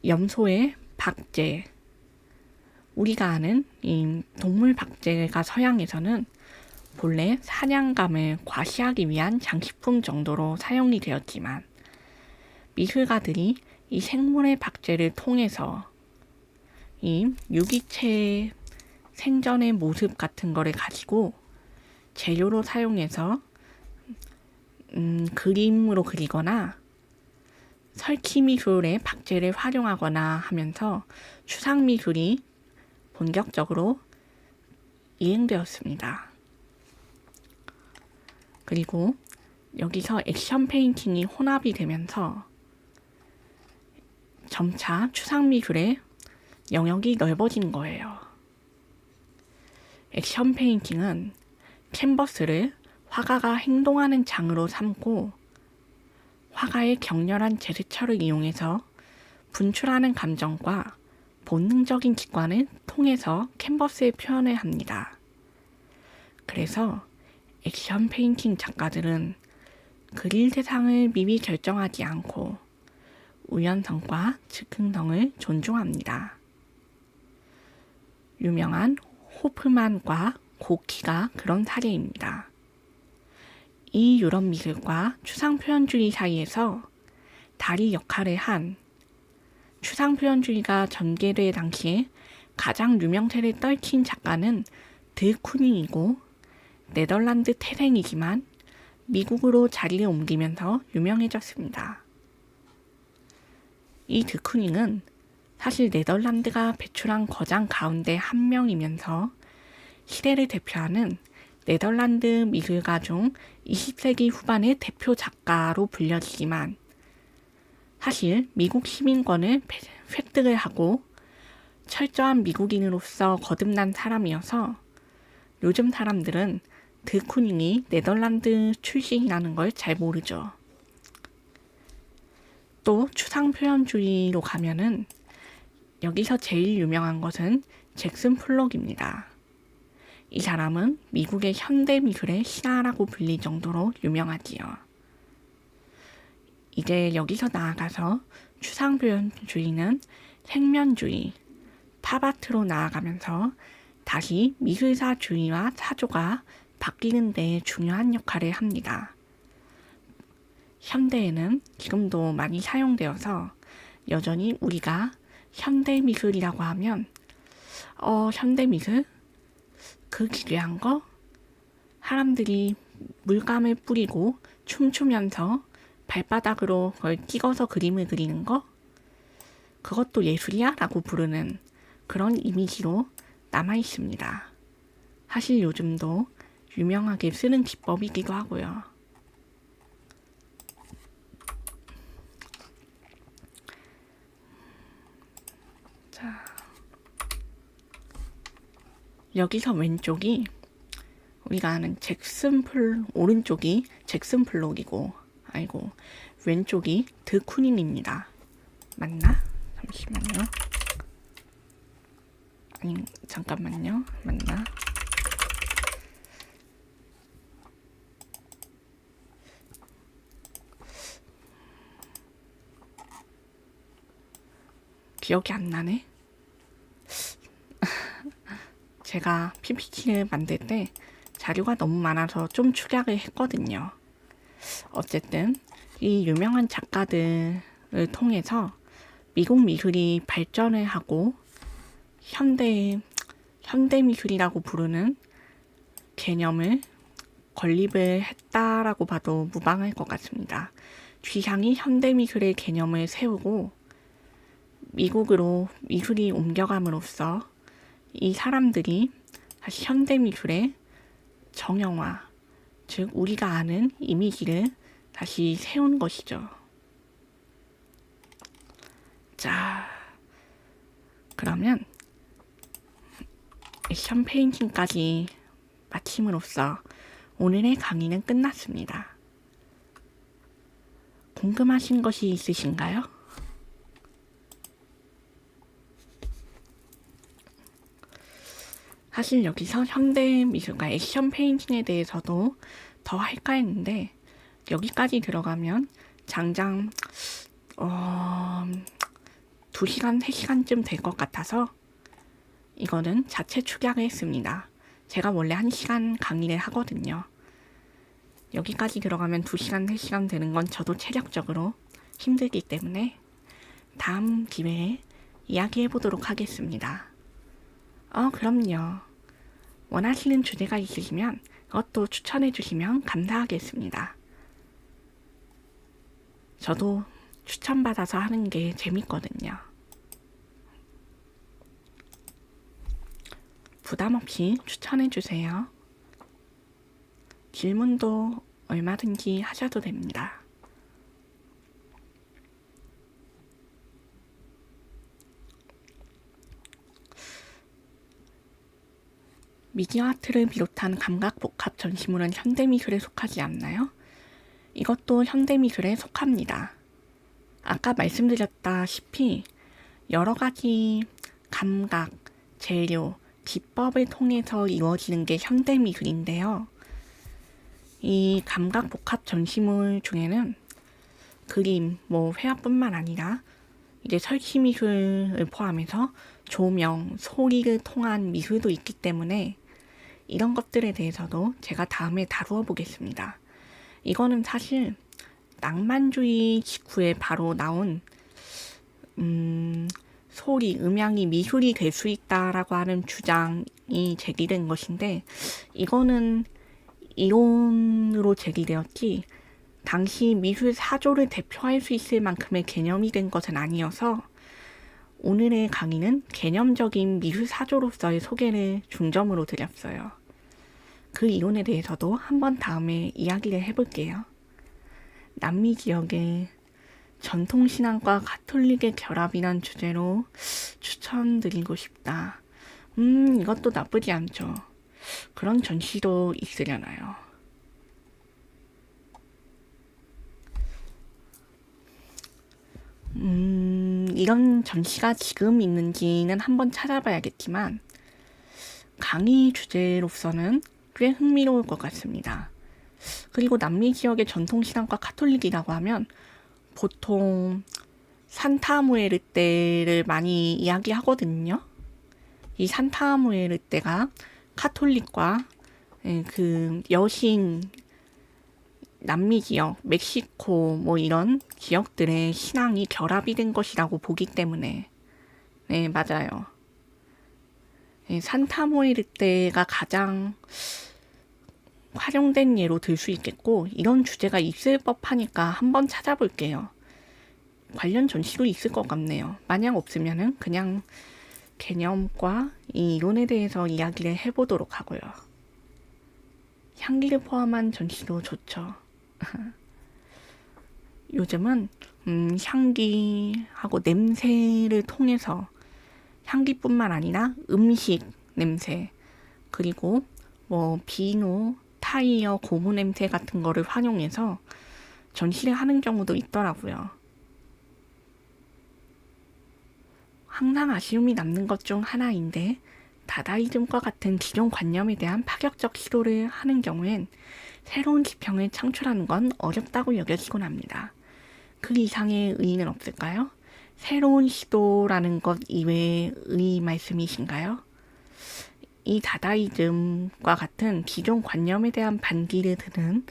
염소의 박제, 우리가 아는 이 동물 박제가 서양에서는 본래 사냥감을 과시하기 위한 장식품 정도로 사용이 되었지만 미술가들이 이 생물의 박제를 통해서 이 유기체 생전의 모습 같은 거를 가지고 재료로 사용해서 그림으로 그리거나 설치 미술의 박제를 활용하거나 하면서 추상 미술이 본격적으로 이행되었습니다. 그리고 여기서 액션 페인팅이 혼합이 되면서 점차 추상 미술의 영역이 넓어진 거예요. 액션 페인팅은 캔버스를 화가가 행동하는 장으로 삼고 화가의 격렬한 제스처를 이용해서 분출하는 감정과 본능적인 직관을 통해서 캔버스에 표현을 합니다. 그래서 액션 페인팅 작가들은 그릴 대상을 미리 결정하지 않고 우연성과 즉흥성을 존중합니다. 유명한 호프만과 고키가 그런 사례입니다. 이 유럽 미술과 추상표현주의 사이에서 다리 역할을 한 추상표현주의가 전개될 당시에 가장 유명세를 떨친 작가는 드 쿠닝이고 네덜란드 태생이지만 미국으로 자리를 옮기면서 유명해졌습니다. 이 드 쿠닝은 사실 네덜란드가 배출한 거장 가운데 한 명이면서 시대를 대표하는 네덜란드 미술가 중 20세기 후반의 대표 작가로 불려지지만 사실 미국 시민권을 획득을 하고 철저한 미국인으로서 거듭난 사람이어서 요즘 사람들은 드쿠닝이 네덜란드 출신이라는 걸 잘 모르죠. 또 추상표현주의로 가면은 여기서 제일 유명한 것은 잭슨 폴록입니다. 이 사람은 미국의 현대미술의 신화라고 불릴 정도로 유명하지요. 이제 여기서 나아가서 추상표현주의는 생면주의, 팝아트로 나아가면서 다시 미술사주의와 사조가 바뀌는 데 중요한 역할을 합니다. 현대에는 지금도 많이 사용되어서 여전히 우리가 현대미술이라고 하면 현대미술? 그 기괴한 거? 사람들이 물감을 뿌리고 춤추면서 발바닥으로 그걸 찍어서 그림을 그리는 거? 그것도 예술이야? 라고 부르는 그런 이미지로 남아 있습니다. 사실 요즘도 유명하게 쓰는 기법이기도 하고요. 자, 여기서 왼쪽이 우리가 아는 오른쪽이 잭슨 폴록이고, 왼쪽이 드쿠닝입니다. 맞나? 잠시만요. 아니, 잠깐만요. 맞나? 기억이 안 나네. 제가 PPT를 만들 때 자료가 너무 많아서 좀 축약을 했거든요. 어쨌든 이 유명한 작가들을 통해서 미국 미술이 발전을 하고 현대 미술이라고 부르는 개념을 건립을 했다라고 봐도 무방할 것 같습니다. 뒤향이 현대 미술의 개념을 세우고 미국으로 미술이 옮겨감으로써 이 사람들이 다시 현대 미술의 정형화, 즉 우리가 아는 이미지를 다시 세운 것이죠. 자, 그러면 액션 페인팅까지 마침으로써 오늘의 강의는 끝났습니다. 궁금하신 것이 있으신가요? 사실 여기서 현대 미술과 액션 페인팅에 대해서도 더 할까 했는데 여기까지 들어가면 장장 2시간, 3시간쯤 될 것 같아서 이거는 자체 축약을 했습니다. 제가 원래 1시간 강의를 하거든요. 여기까지 들어가면 2시간, 3시간 되는 건 저도 체력적으로 힘들기 때문에 다음 기회에 이야기해 보도록 하겠습니다. 그럼요. 원하시는 주제가 있으시면 그것도 추천해 주시면 감사하겠습니다. 저도 추천받아서 하는 게 재밌거든요. 부담 없이 추천해 주세요. 질문도 얼마든지 하셔도 됩니다. 미디어 아트를 비롯한 감각복합 전시물은 현대미술에 속하지 않나요? 이것도 현대미술에 속합니다. 아까 말씀드렸다시피 여러 가지 감각, 재료, 기법을 통해서 이루어지는 게 현대미술인데요. 이 감각복합 전시물 중에는 그림, 회화뿐만 아니라 이제 설치미술을 포함해서 조명, 소리를 통한 미술도 있기 때문에 이런 것들에 대해서도 제가 다음에 다루어 보겠습니다. 이거는 사실 낭만주의 직후에 바로 나온 소리, 음향이 미술이 될 수 있다라고 하는 주장이 제기된 것인데 이거는 이론으로 제기되었지 당시 미술 사조를 대표할 수 있을 만큼의 개념이 된 것은 아니어서 오늘의 강의는 개념적인 미술 사조로서의 소개를 중점으로 드렸어요. 그 이론에 대해서도 한번 다음에 이야기를 해볼게요. 남미 지역의 전통신앙과 가톨릭의 결합이란 주제로 추천드리고 싶다. 이것도 나쁘지 않죠. 그런 전시도 있으려나요? 이런 전시가 지금 있는지는 한번 찾아봐야겠지만 강의 주제로서는 꽤 흥미로울 것 같습니다. 그리고 남미 지역의 전통신앙과 가톨릭이라고 하면 보통 산타무에르떼를 많이 이야기하거든요. 이 산타무에르떼가 카톨릭과 그 여신 남미 지역, 멕시코 뭐 이런 지역들의 신앙이 결합이 된 것이라고 보기 때문에 네, 맞아요. 산타무에르떼가 가장 활용된 예로 들 수 있겠고 이런 주제가 있을 법하니까 한번 찾아볼게요. 관련 전시도 있을 것 같네요. 만약 없으면은 그냥 개념과 이 이론에 대해서 이야기를 해보도록 하고요. 향기를 포함한 전시도 좋죠. 요즘은 향기하고 냄새를 통해서 향기뿐만 아니라 음식 냄새 그리고 뭐 비누, 타이어, 고무 냄새 같은 거를 활용해서 전시를 하는 경우도 있더라고요. 항상 아쉬움이 남는 것 중 하나인데 다다이즘과 같은 기존 관념에 대한 파격적 시도를 하는 경우엔 새로운 지평을 창출하는 건 어렵다고 여겨지곤 합니다. 그 이상의 의의는 없을까요? 새로운 시도라는 것 이외의 의의 말씀이신가요? 이 다다이즘과 같은 기존 관념에 대한 반기를 드는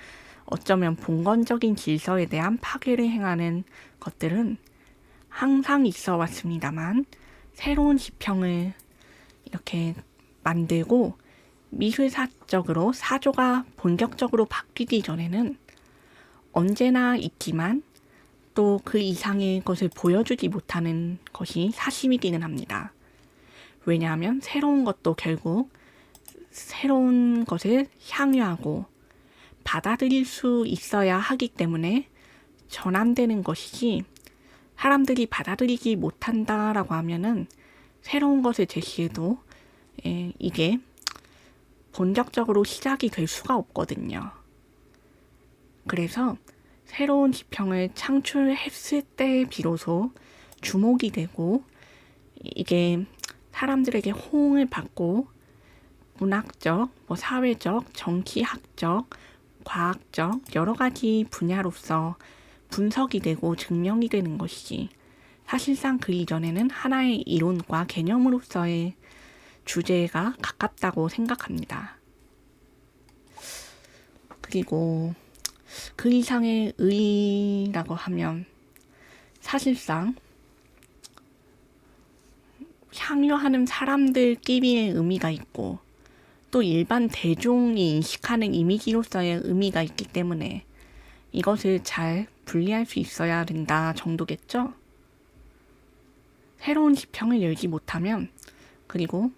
어쩌면 봉건적인 질서에 대한 파괴를 행하는 것들은 항상 있어 왔습니다만 새로운 지평을 이렇게 만들고 미술사적으로 사조가 본격적으로 바뀌기 전에는 언제나 있지만 또 그 이상의 것을 보여주지 못하는 것이 사실이기는 합니다. 왜냐하면 새로운 것도 결국 새로운 것을 향유하고 받아들일 수 있어야 하기 때문에 전환되는 것이지 사람들이 받아들이지 못한다라고 하면은 새로운 것을 제시해도 이게 본격적으로 시작이 될 수가 없거든요. 그래서 새로운 지평을 창출했을 때 비로소 주목이 되고 이게 사람들에게 호응을 받고 문학적, 사회적, 정치학적, 과학적 여러 가지 분야로서 분석이 되고 증명이 되는 것이지 사실상 그 이전에는 하나의 이론과 개념으로서의 주제가 가깝다고 생각합니다. 그리고 그 이상의 의의라고 하면 사실상 향유하는 사람들끼리의 의미가 있고 또 일반 대중이 인식하는 이미지로서의 의미가 있기 때문에 이것을 잘 분리할 수 있어야 된다 정도겠죠? 새로운 지평을 열지 못하면 그리고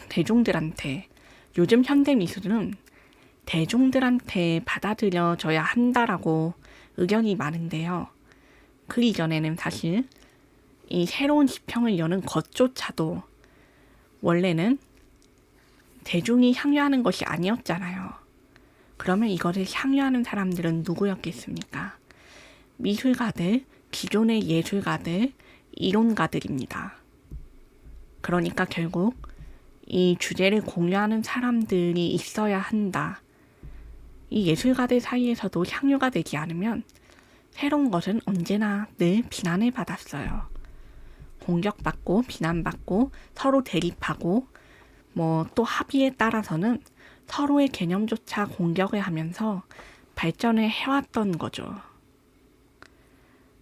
대중들한테 요즘 현대 미술은 대중들한테 받아들여져야 한다라고 의견이 많은데요. 그 이전에는 사실 이 새로운 지평을 여는 것조차도 원래는 대중이 향유하는 것이 아니었잖아요. 그러면 이거를 향유하는 사람들은 누구였겠습니까? 미술가들, 기존의 예술가들, 이론가들입니다. 그러니까 결국 이 주제를 공유하는 사람들이 있어야 한다. 이 예술가들 사이에서도 향유가 되지 않으면 새로운 것은 언제나 늘 비난을 받았어요. 공격받고 비난받고 서로 대립하고 또 합의에 따라서는 서로의 개념조차 공격을 하면서 발전을 해왔던 거죠.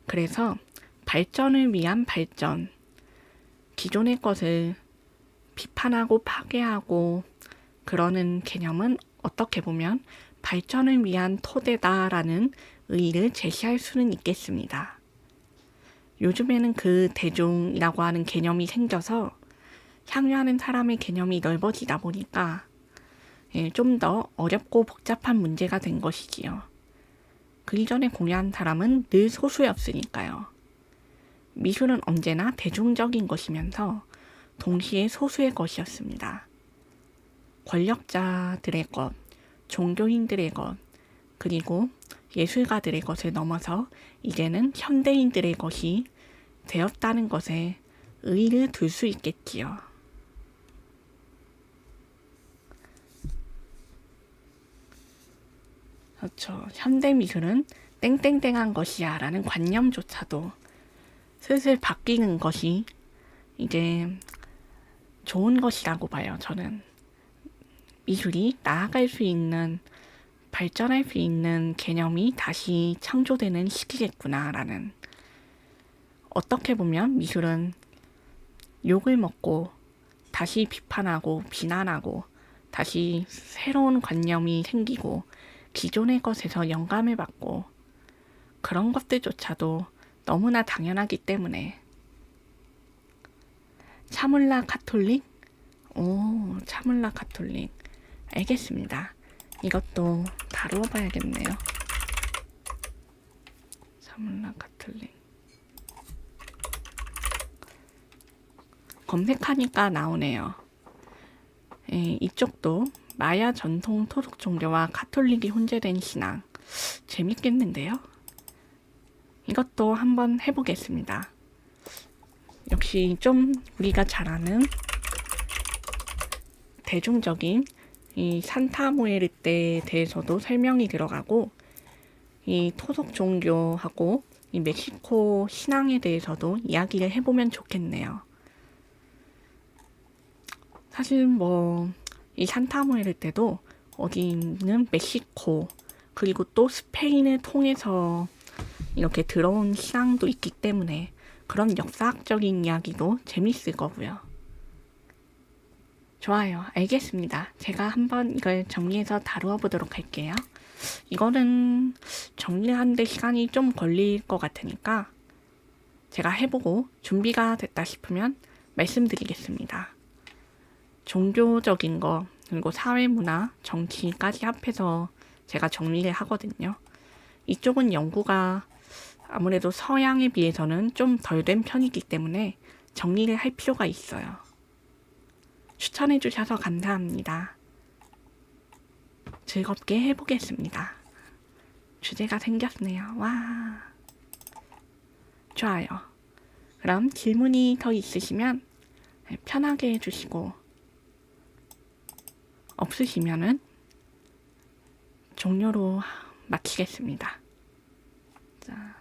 그래서 발전을 위한 발전, 기존의 것을 비판하고 파괴하고 그러는 개념은 어떻게 보면 발전을 위한 토대다라는 의의를 제시할 수는 있겠습니다. 요즘에는 그 대중이라고 하는 개념이 생겨서 향유하는 사람의 개념이 넓어지다 보니까 좀 더 어렵고 복잡한 문제가 된 것이지요. 그 이전에 공유한 사람은 늘 소수였으니까요. 미술은 언제나 대중적인 것이면서 동시에 소수의 것이었습니다. 권력자들의 것, 종교인들의 것, 그리고 예술가들의 것을 넘어서 이제는 현대인들의 것이 되었다는 것에 의의를 둘 수 있겠지요. 그렇죠. 현대미술은 땡땡땡한 것이야 라는 관념조차도 슬슬 바뀌는 것이 이제 좋은 것이라고 봐요. 저는 미술이 나아갈 수 있는, 발전할 수 있는 개념이 다시 창조되는 시기겠구나라는. 어떻게 보면 미술은 욕을 먹고 다시 비판하고 비난하고 다시 새로운 관념이 생기고 기존의 것에서 영감을 받고 그런 것들조차도 너무나 당연하기 때문에. 차물라 카톨릭? 오, 차물라 카톨릭. 알겠습니다. 이것도 다루어 봐야겠네요. 차물라 카톨릭. 검색하니까 나오네요. 이쪽도 마야 전통 토속 종교와 카톨릭이 혼재된 신앙. 재밌겠는데요? 이것도 한번 해보겠습니다. 역시 좀 우리가 잘 아는 대중적인 이 산타모에르떼에 대해서도 설명이 들어가고, 이 토속 종교하고 이 멕시코 신앙에 대해서도 이야기를 해보면 좋겠네요. 사실 뭐 이 산타모에르떼도 어디는 멕시코 그리고 또 스페인을 통해서 이렇게 들어온 신앙도 있기 때문에 그런 역사학적인 이야기도 재밌을 거고요. 좋아요. 알겠습니다. 제가 한번 이걸 정리해서 다루어 보도록 할게요. 이거는 정리하는데 시간이 좀 걸릴 것 같으니까 제가 해보고 준비가 됐다 싶으면 말씀드리겠습니다. 종교적인 거, 그리고 사회문화, 정치까지 합해서 제가 정리를 하거든요. 이쪽은 연구가 아무래도 서양에 비해서는 좀 덜 된 편이기 때문에 정리를 할 필요가 있어요. 추천해 주셔서 감사합니다. 즐겁게 해보겠습니다. 주제가 생겼네요. 와, 좋아요. 그럼 질문이 더 있으시면 편하게 해주시고, 없으시면은 종료로 마치겠습니다. 자,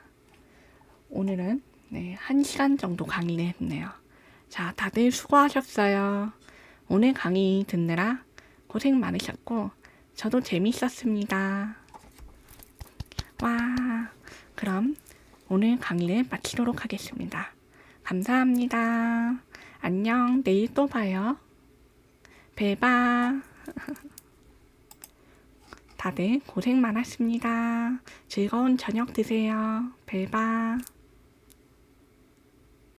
오늘은 1시간 정도 강의를 했네요. 자, 다들 수고하셨어요. 오늘 강의 듣느라 고생 많으셨고 저도 재밌었습니다. 와, 그럼 오늘 강의를 마치도록 하겠습니다. 감사합니다. 안녕, 내일 또 봐요. 배바. 다들 고생 많았습니다. 즐거운 저녁 드세요. 배바.